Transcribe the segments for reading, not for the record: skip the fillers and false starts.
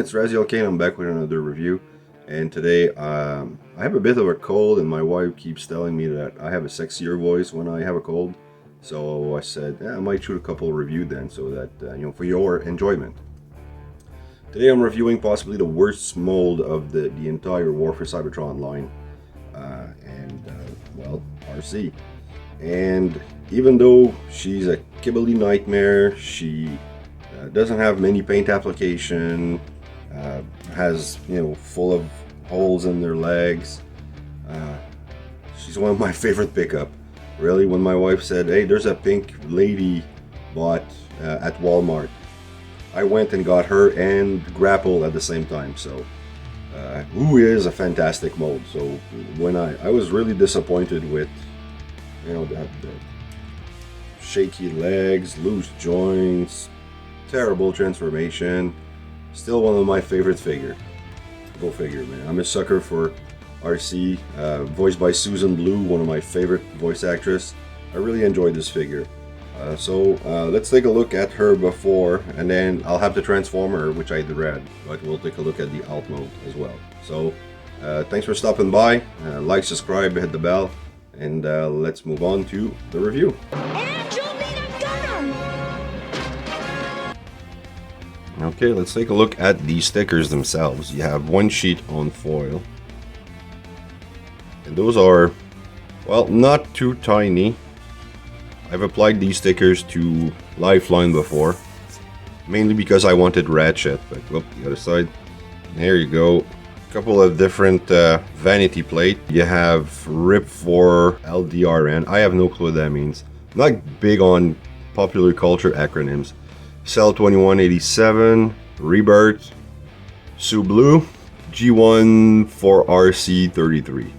everyone, it's Raziel I'm back with another review, and today I have a bit of a cold, and my wife keeps telling me that I have a sexier voice when I have a cold. So I said, yeah, I might shoot a couple review then, so that for your enjoyment. Today I'm reviewing possibly the worst mold of the entire War for Cybertron line, well, Arcee. And even though she's a kibbly nightmare, she doesn't have many paint application, has, full of holes in their legs. She's one of my favorite pickup. Really, when my wife said, hey, there's a pink lady bought at Walmart, I went and got her and Grapple at the same time. So, who is a fantastic mold. So when I was really disappointed with, that shaky legs, loose joints, terrible transformation. Still one of my favorite figure. Go figure, man. I'm a sucker for Arcee, voiced by Susan Blue, one of my favorite voice actress. I really enjoyed this figure. So let's take a look at her before, and then I'll have the Transformer, which I dread, but we'll take a look at the alt mode as well. So thanks for stopping by. Like, subscribe, hit the bell, and let's move on to the review. Okay, let's take a look at the stickers themselves. You have one sheet on foil. And those are, well, not too tiny. I've applied these stickers to Lifeline before. Mainly because I wanted Ratchet, but whoop, the other side. There you go. A couple of different vanity plate. You have RIP for LDRN. I have no clue what that means. I'm not big on popular culture acronyms. Cell 2187, Rebirth, Sue Blue, G1 for RC33.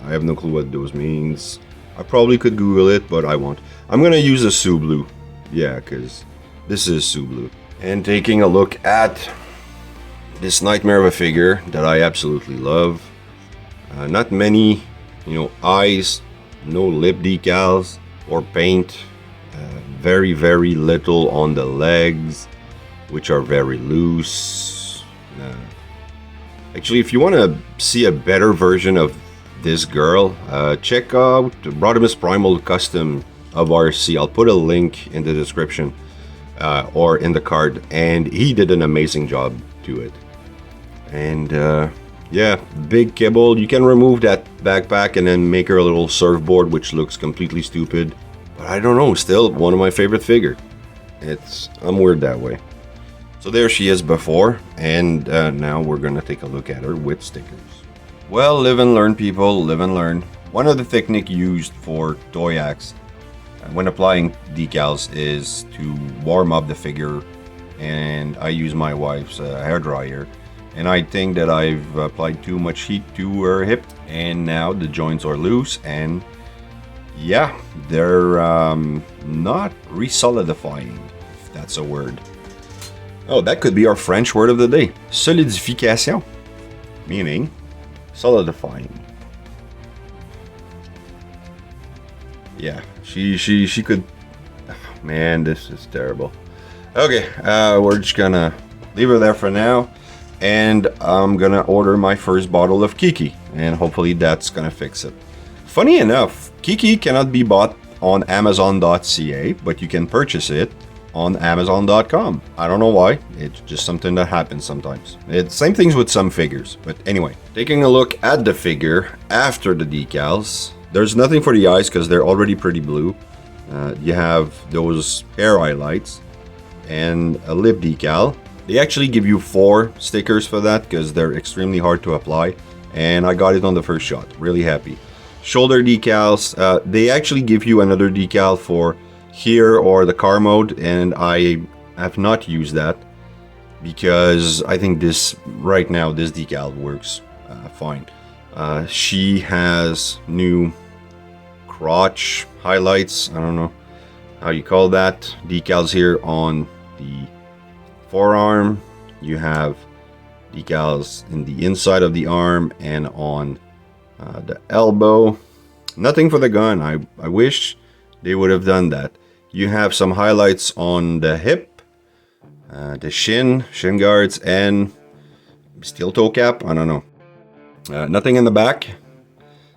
I have no clue what those means. I probably could Google it, but I won't. I'm gonna use a Sue Blue. Yeah, because this is Sue Blue. And taking a look at this nightmare of a figure that I absolutely love. Not many, eyes, no lip decals or paint. Very, very little on the legs, which are very loose. Actually, if you want to see a better version of this girl, check out Rodimus Primal Custom of Arcee. I'll put a link in the description or in the card, and he did an amazing job to it. And yeah, big kibble. You can remove that backpack and then make her a little surfboard, which looks completely stupid. But I don't know, still one of my favorite figure. I'm weird that way. So there she is before, and now we're gonna take a look at her with stickers. Well, live and learn, people, live and learn. One of the techniques used for Toyhax when applying decals is to warm up the figure, and I use my wife's hair dryer. And I think that I've applied too much heat to her hip, and now the joints are loose, and yeah, they're not resolidifying, if that's a word. Oh, that could be our French word of the day. Solidification, meaning solidifying. Yeah, she could. Man, this is terrible. Okay, we're just gonna leave her there for now, and I'm gonna order my first bottle of Kiki, and hopefully that's gonna fix it. Funny enough, Kiki cannot be bought on Amazon.ca, but you can purchase it on Amazon.com. I don't know why, it's just something that happens sometimes. It's same things with some figures, but anyway. Taking a look at the figure after the decals, there's nothing for the eyes because they're already pretty blue. You have those hair highlights and a lip decal. They actually give you 4 stickers for that because they're extremely hard to apply, and I got it on the first shot. Really happy. Shoulder decals, they actually give you another decal for here or the car mode, and I have not used that because I think this right now this decal works fine. She has new crotch highlights, I don't know how you call that, decals here on the forearm. You have decals in the inside of the arm and on the elbow. Nothing for the gun. I wish they would have done that. You have some highlights on the hip, the shin guards, and steel toe cap. I don't know. Nothing in the back,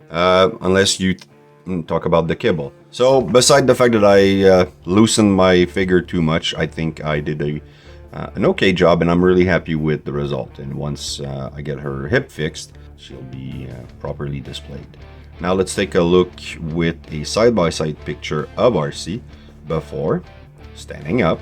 unless you talk about the kibble. So beside the fact that I loosened my figure too much, I think I did an okay job, and I'm really happy with the result. And once I get her hip fixed, she'll be properly displayed. Now let's take a look with a side-by-side picture of Arcee before standing up.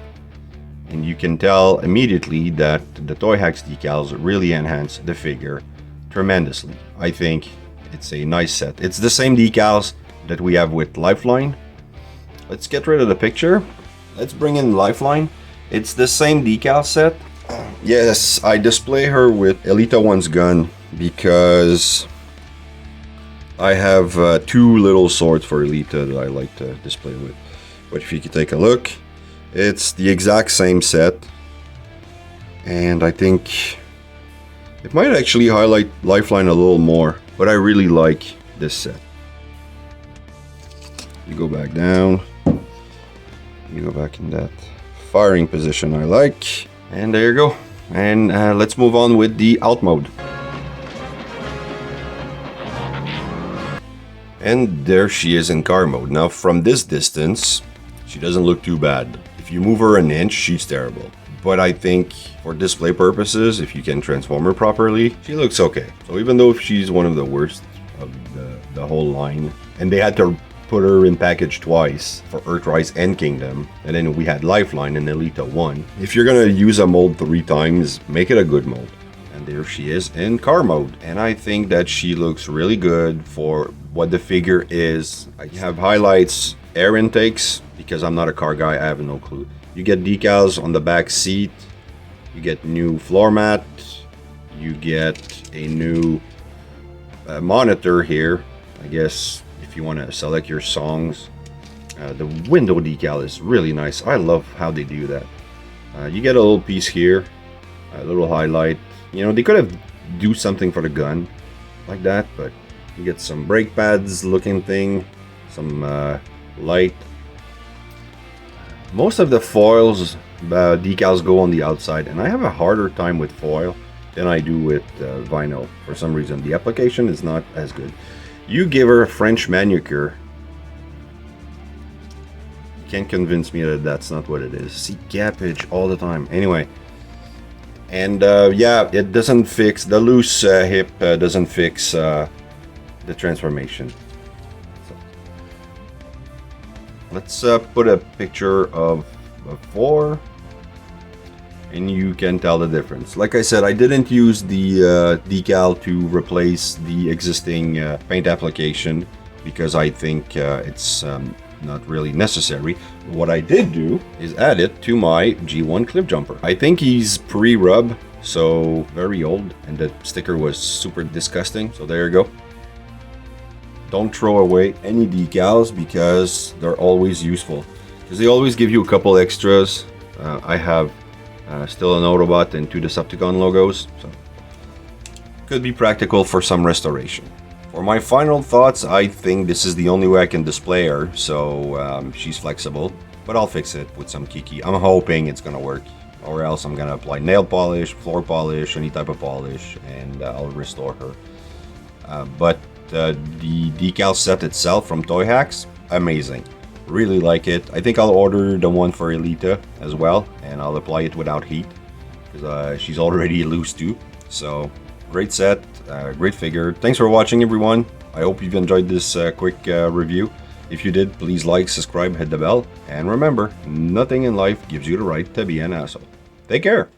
And you can tell immediately that the Toyhax decals really enhance the figure tremendously. I think it's a nice set. It's the same decals that we have with Lifeline. Let's get rid of the picture. Let's bring in Lifeline. It's the same decal set. Yes, I display her with Elita 1's gun because I have two little swords for Elita that I like to display with. But if you could take a look, it's the exact same set. And I think it might actually highlight Lifeline a little more, but I really like this set. You go back down. You go back in that firing position I like. And there you go. And let's move on with the out mode. And there she is in car mode. Now from this distance, she doesn't look too bad. If you move her an inch, she's terrible. But I think for display purposes, if you can transform her properly, she looks okay. So even though she's one of the worst of the whole line, and they had to put her in package twice for Earthrise and Kingdom, and then we had Lifeline and Elita 1. If you're gonna use a mold 3 times, make it a good mold. And there she is in car mode. And I think that she looks really good for what the figure is. I have highlights, air intakes, because I'm not a car guy, I have no clue. You get decals on the back seat, you get new floor mat, you get a new monitor here. I guess if you want to select your songs. The window decal is really nice. I love how they do that. You get a little piece here, a little highlight. You know, they could have do something for the gun like that, but you get some brake pads looking thing, some light. Most of the foils decals go on the outside, and I have a harder time with foil than I do with vinyl. For some reason, the application is not as good. You give her a French manicure. You can't convince me that that's not what it is. See gappage all the time. Anyway. And yeah, it doesn't fix the loose hip, doesn't fix the transformation. So, let's put a picture of before, and you can tell the difference. Like I said, I didn't use the decal to replace the existing paint application because I think it's not really necessary. What I did do is add it to my G1 clip jumper. I think he's pre-rub, so very old, and the sticker was super disgusting. So there you go. Don't throw away any decals because they're always useful, because they always give you a couple extras. I have still an Autobot and 2 Decepticon logos, so could be practical for some restoration. For my final thoughts, I think this is the only way I can display her, so she's flexible, but I'll fix it with some Kiki. I'm hoping it's gonna work, or else I'm gonna apply nail polish, floor polish, any type of polish, and I'll restore her. But the decal set itself from Toyhax, amazing. Really like it. I think I'll order the one for Elita as well, and I'll apply it without heat, because she's already loose too. So great set, great figure. Thanks for watching, everyone. I hope you've enjoyed this quick review. If you did, please like, subscribe, hit the bell, and remember, nothing in life gives you the right to be an asshole. Take care.